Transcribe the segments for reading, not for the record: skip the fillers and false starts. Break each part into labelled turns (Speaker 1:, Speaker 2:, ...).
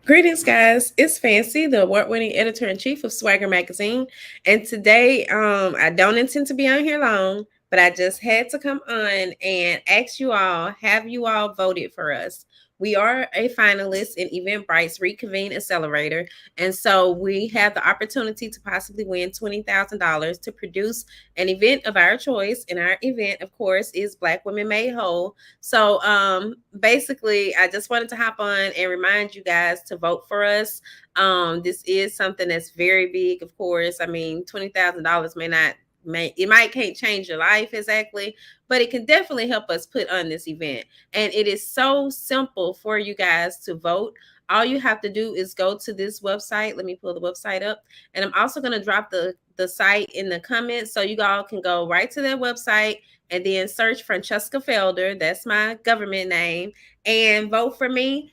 Speaker 1: Greetings, guys. It's Fancy, the award-winning editor-in-chief of Swagger Magazine. And today, I don't intend to be on here long, but I just had to come on and ask you all, have you all voted for us? We are a finalist in Eventbrite's Reconvene Accelerator. And so we have the opportunity to possibly win $20,000 to produce an event of our choice. And our event, of course, is Black Women Made Whole. So basically, I just wanted to hop on and remind you guys to vote for us. This is something that's very big, of course. I mean, $20,000 might can't change your life exactly, but it can definitely help us put on this event. And it is so simple for you guys to vote. All you have to do is go to this website. Let me pull the website up. And I'm also going to drop the site in the comments so you all can go right to their website and then search Francesca Felder. That's my government name, and vote for me.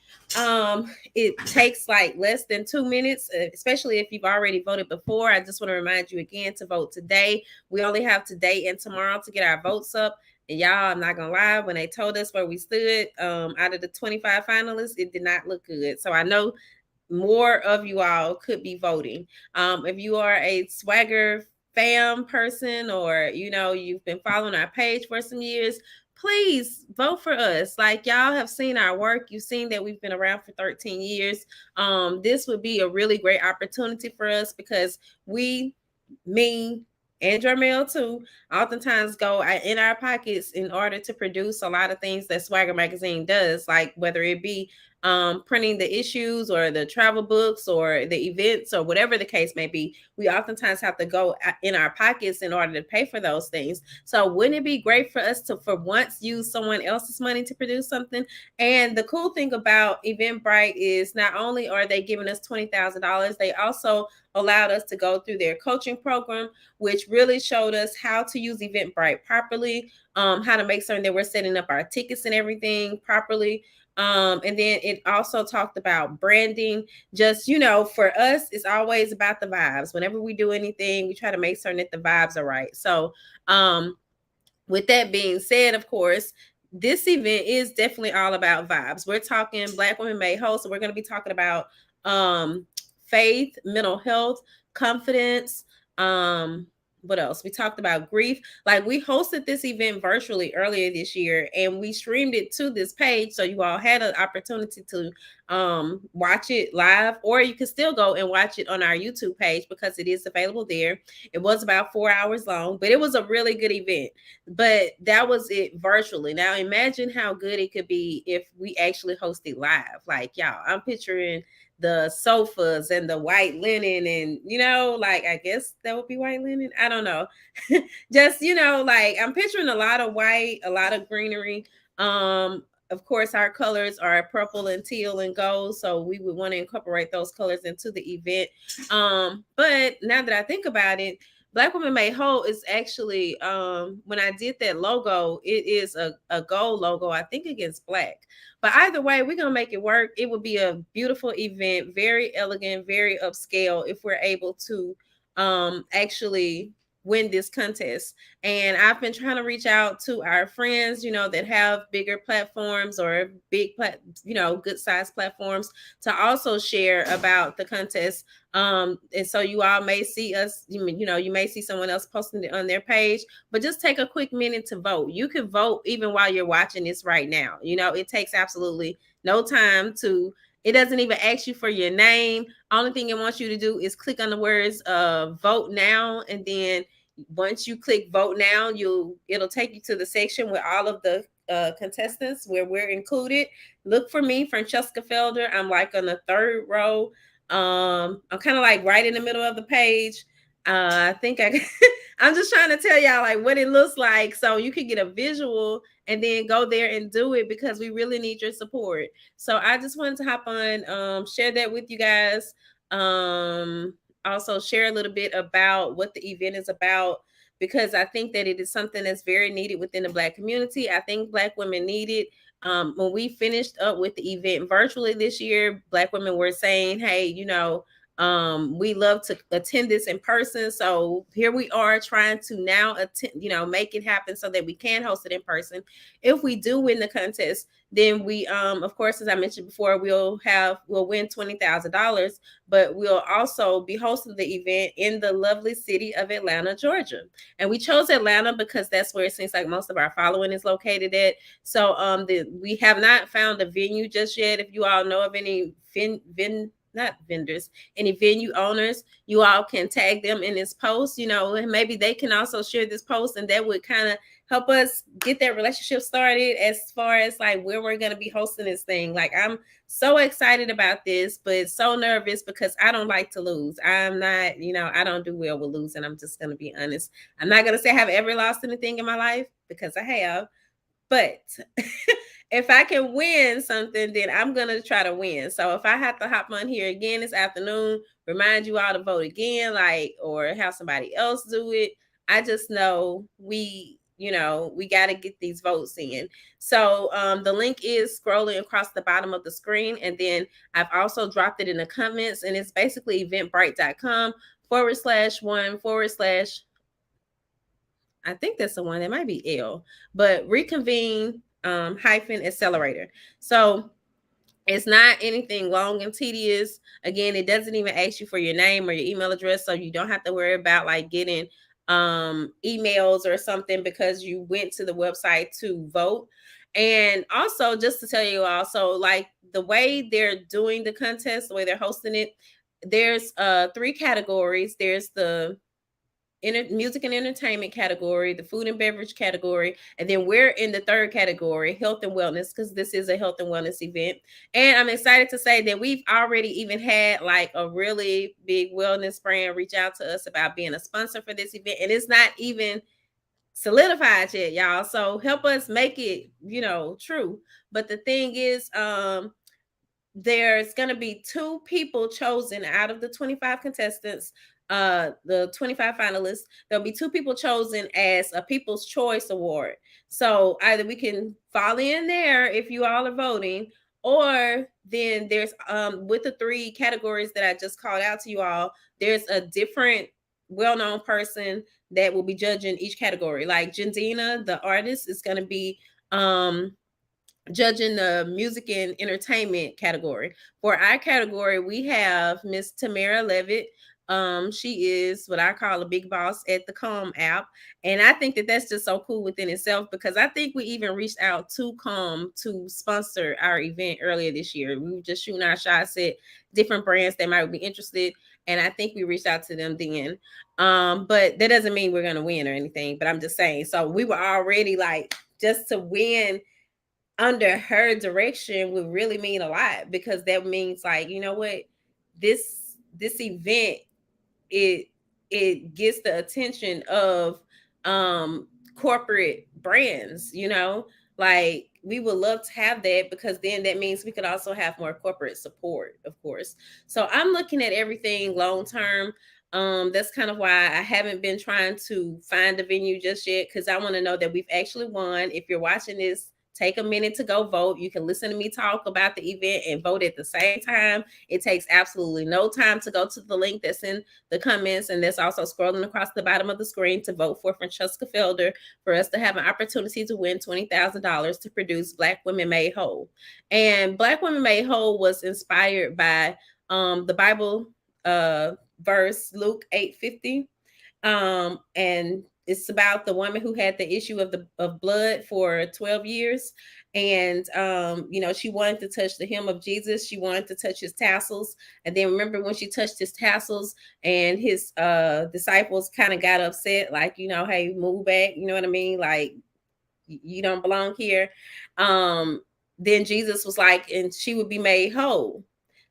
Speaker 1: It takes like less than 2 minutes, especially if you've already voted before. I just want to remind you again to vote today. We only have today and tomorrow to get our votes up. And y'all, I'm not gonna lie, when they told us where we stood, out of the 25 finalists, it did not look good. So I know more of you all could be voting. If you are a Swagger fam person, or you've been following our page for some years, please vote for us. Like, y'all have seen our work, you've seen that we've been around for 13 years. This would be a really great opportunity for us because me and Jermel too, oftentimes go in our pockets in order to produce a lot of things that Swagger Magazine does, like whether it be printing the issues or the travel books or the events or whatever the case may be. We oftentimes have to go in our pockets in order to pay for those things. So wouldn't it be great for us to, for once, use someone else's money to produce something? And the cool thing about Eventbrite is not only are they giving us $20,000, they also allowed us to go through their coaching program, which really showed us how to use Eventbrite properly, how to make certain that we're setting up our tickets and everything properly. And then it also talked about branding. Just, for us, it's always about the vibes. Whenever we do anything, we try to make certain that the vibes are right. So, with that being said, of course, this event is definitely all about vibes. We're talking Black Women Made Whole. So we're going to be talking about faith, mental health, confidence, what else? We talked about grief. Like, we hosted this event virtually earlier this year and we streamed it to this page. So you all had an opportunity to watch it live, or you can still go and watch it on our YouTube page because it is available there. It was about 4 hours long, but it was a really good event. But that was it virtually. Now imagine how good it could be if we actually hosted live. Like, y'all, I'm picturing the sofas and the white linen, and like, I guess that would be white linen, I don't know. Just, like, I'm picturing a lot of white, a lot of greenery. Of course, our colors are purple and teal and gold, so we would want to incorporate those colors into the event. But now that I think about it, Black Women Made Whole is actually, when I did that logo, it is a gold logo, I think, against black. But either way, we're going to make it work. It will be a beautiful event, very elegant, very upscale, if we're able to actually win this contest. And I've been trying to reach out to our friends, that have bigger platforms or good sized platforms, to also share about the contest. And so you all may see us, you may see someone else posting it on their page, but just take a quick minute to vote. You can vote even while you're watching this right now. It takes absolutely no time to, it doesn't even ask you for your name. Only thing it wants you to do is click on the words vote now. And then once you click vote now, it'll take you to the section with all of the contestants where we're included. Look for me, Francesca Felder. I'm like on the third row. I'm kind of like right in the middle of the page. I think I'm just trying to tell y'all like what it looks like so you can get a visual and then go there and do it, because we really need your support. So I just wanted to hop on, share that with you guys. Also share a little bit about what the event is about, because I think that it is something that's very needed within the Black community. I think Black women need it. When we finished up with the event virtually this year, Black women were saying, hey, We love to attend this in person. So here we are trying to now attend, make it happen so that we can host it in person. If we do win the contest, then we of course, as I mentioned before, we'll win $20,000, but we'll also be hosting the event in the lovely city of Atlanta, Georgia. And we chose Atlanta because that's where it seems like most of our following is located at. So we have not found a venue just yet. If you all know of any not vendors, any venue owners, you all can tag them in this post, and maybe they can also share this post, and that would kind of help us get that relationship started as far as like where we're going to be hosting this thing. Like, I'm so excited about this, but so nervous because I don't like to lose. I'm not, I don't do well with losing. I'm just going to be honest. I'm not going to say I have ever lost anything in my life, because I have, but if I can win something, then I'm going to try to win. So if I have to hop on here again this afternoon, remind you all to vote again, or have somebody else do it, I just know we got to get these votes in. So the link is scrolling across the bottom of the screen. And then I've also dropped it in the comments, and it's basically eventbrite.com/1/ I think that's the one. That might be L, but reconvene hyphen accelerator. So it's not anything long and tedious. Again, it doesn't even ask you for your name or your email address, so you don't have to worry about like getting emails or something because you went to the website to vote. And also, just to tell you also, like the way they're doing the contest, the way they're hosting it, there's 3 categories. There's the music and entertainment category, the food and beverage category, and then we're in the 3rd category, health and wellness, because this is a health and wellness event. And I'm excited to say that we've already even had like a really big wellness brand reach out to us about being a sponsor for this event, and it's not even solidified yet, y'all. So help us make it, true. But the thing is, there's going to be 2 people chosen out of the 25 contestants, the 25 finalists. There'll be 2 people chosen as a People's Choice Award. So either we can fall in there if you all are voting, or then there's with the 3 categories that I just called out to you all, there's a different well-known person that will be judging each category. Like Jandina, the artist, is going to be judging the music and entertainment category. For our category, we have Miss Tamara Levitt. She is what I call a big boss at the Calm app. And I think that that's just so cool within itself, because I think we even reached out to Calm to sponsor our event earlier this year. We were just shooting our shots at different brands that might be interested. And I think we reached out to them then. But that doesn't mean we're going to win or anything. But I'm just saying, so we were already like, just to win under her direction would really mean a lot, because that means like, you know what, this event, it gets the attention of corporate brands, like we would love to have that, because then that means we could also have more corporate support, of course. So I'm looking at everything long term. That's kind of why I haven't been trying to find a venue just yet, because I want to know that we've actually won. If you're watching this, take a minute to go vote. You can listen to me talk about the event and vote at the same time. It takes absolutely no time to go to the link that's in the comments, and that's also scrolling across the bottom of the screen, to vote for Francesca Felder, for us to have an opportunity to win $20,000 to produce Black Women Made Whole. And Black Women Made Whole was inspired by the Bible verse, Luke 8:50. And it's about the woman who had the issue of blood for 12 years. And she wanted to touch the hem of Jesus. She wanted to touch his tassels. And then remember when she touched his tassels, and his disciples kind of got upset, like, hey, move back, you know what I mean? Like, you don't belong here. Then Jesus was like, and she would be made whole.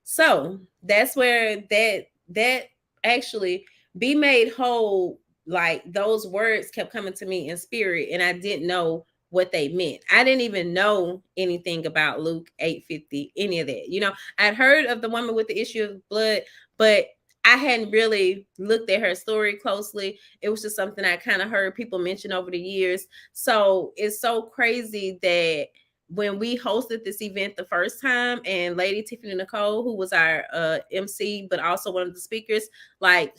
Speaker 1: So that's where that actually, be made whole, like those words kept coming to me in spirit, and I didn't know what they meant. I didn't even know anything about Luke 8:50, any of that. I'd heard of the woman with the issue of blood, but I hadn't really looked at her story closely. It was just something I kind of heard people mention over the years. So it's so crazy that when we hosted this event the first time, and Lady Tiffany Nicole, who was our MC, but also one of the speakers, like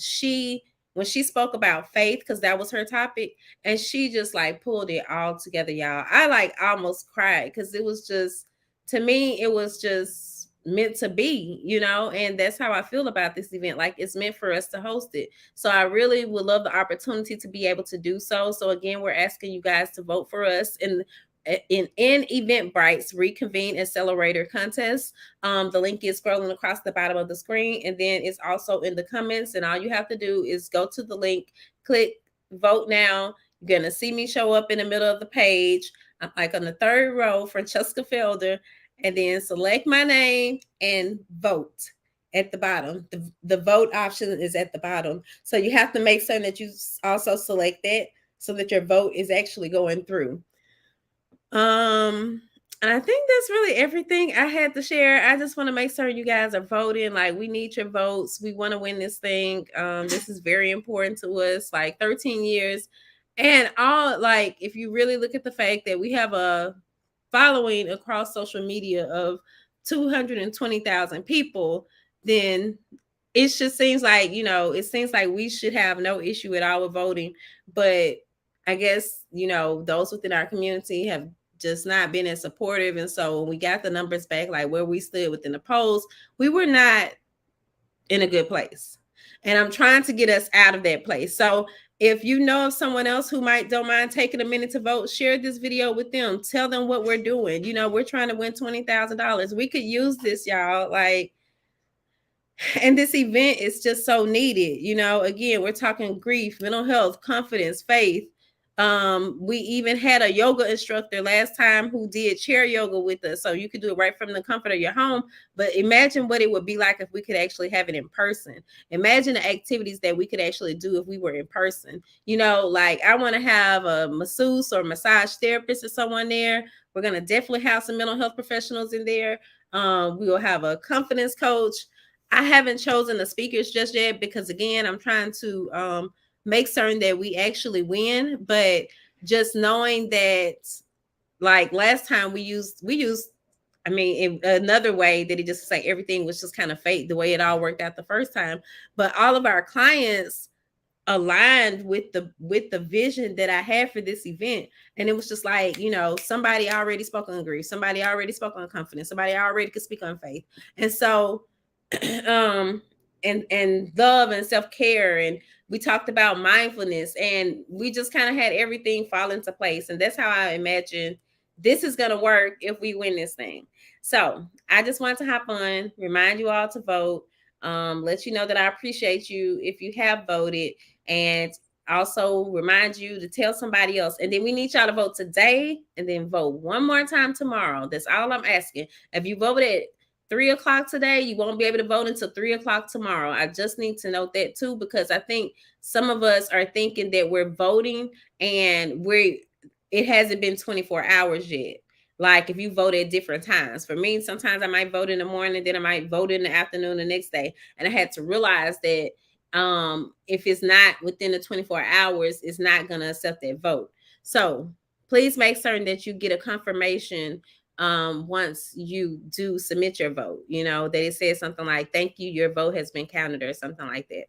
Speaker 1: when she spoke about faith, because that was her topic, and she just like pulled it all together, y'all. I like almost cried because it was just, to me, it was just meant to be, and that's how I feel about this event. Like, it's meant for us to host it. So I really would love the opportunity to be able to do so. So again, we're asking you guys to vote for us in Eventbrite's Reconvene Accelerator contest. The link is scrolling across the bottom of the screen, and then it's also in the comments. And all you have to do is go to the link, click vote now. You're gonna see me show up in the middle of the page. I'm like on the third row, Francesca Felder, and then select my name and vote at the bottom. The vote option is at the bottom. So you have to make certain that you also select that so that your vote is actually going through. And I think that's really everything I had to share. I just want to make sure you guys are voting. Like, we need your votes. We want to win this thing. This is very important to us. Like, 13 years. And all, like, if you really look at the fact that we have a following across social media of 220,000 people, then it just seems like, it seems like we should have no issue at all with voting. But I guess, those within our community have just not been as supportive. And so when we got the numbers back, like where we stood within the polls, we were not in a good place. And I'm trying to get us out of that place. So if you know of someone else who don't mind taking a minute to vote, share this video with them. Tell them what we're doing. We're trying to win $20,000. We could use this, y'all. Like, and this event is just so needed. Again, we're talking grief, mental health, confidence, faith. We even had a yoga instructor last time who did chair yoga with us, so you could do it right from the comfort of your home. But imagine what it would be like if we could actually have it in person. Imagine the activities that we could actually do if we were in person. Like, I want to have a masseuse or massage therapist or someone there. We're going to definitely have some mental health professionals in there. We will have a confidence coach. I haven't chosen the speakers just yet because, again, I'm trying to make certain that we actually win. But just knowing that, like, last time we used I mean, in another way that it just like everything was just kind of fate the way it all worked out the first time. But all of our clients aligned with the vision that I had for this event. And it was just like, somebody already spoke on grief, somebody already spoke on confidence, somebody already could speak on faith. And so and love and self-care, and we talked about mindfulness, and we just kind of had everything fall into place. And that's how I imagine this is going to work if we win this thing. So I just wanted to hop on, remind you all to vote, let you know that I appreciate you if you have voted, and also remind you to tell somebody else. And then we need y'all to vote today and then vote one more time tomorrow. That's all I'm asking. If you voted at 3:00 today, you won't be able to vote until 3:00 tomorrow. I just need to note that too, because I think some of us are thinking that we're voting and it hasn't been 24 hours yet. Like, if you vote at different times. For me, sometimes I might vote in the morning, then I might vote in the afternoon the next day. And I had to realize that if it's not within the 24 hours, it's not going to accept that vote. So please make certain that you get a confirmation once you do submit your vote, that it says something like, thank you, your vote has been counted, or something like that.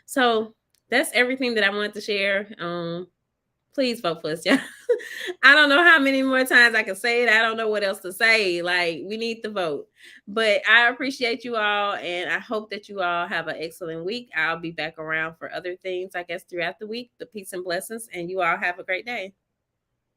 Speaker 1: So that's everything that I wanted to share. Please vote for us, yeah. I don't know how many more times I can say it. I don't know what else to say. Like, we need the vote. But I appreciate you all, and I hope that you all have an excellent week. I'll be back around for other things, I guess, throughout the week. The peace and blessings, and you all have a great day.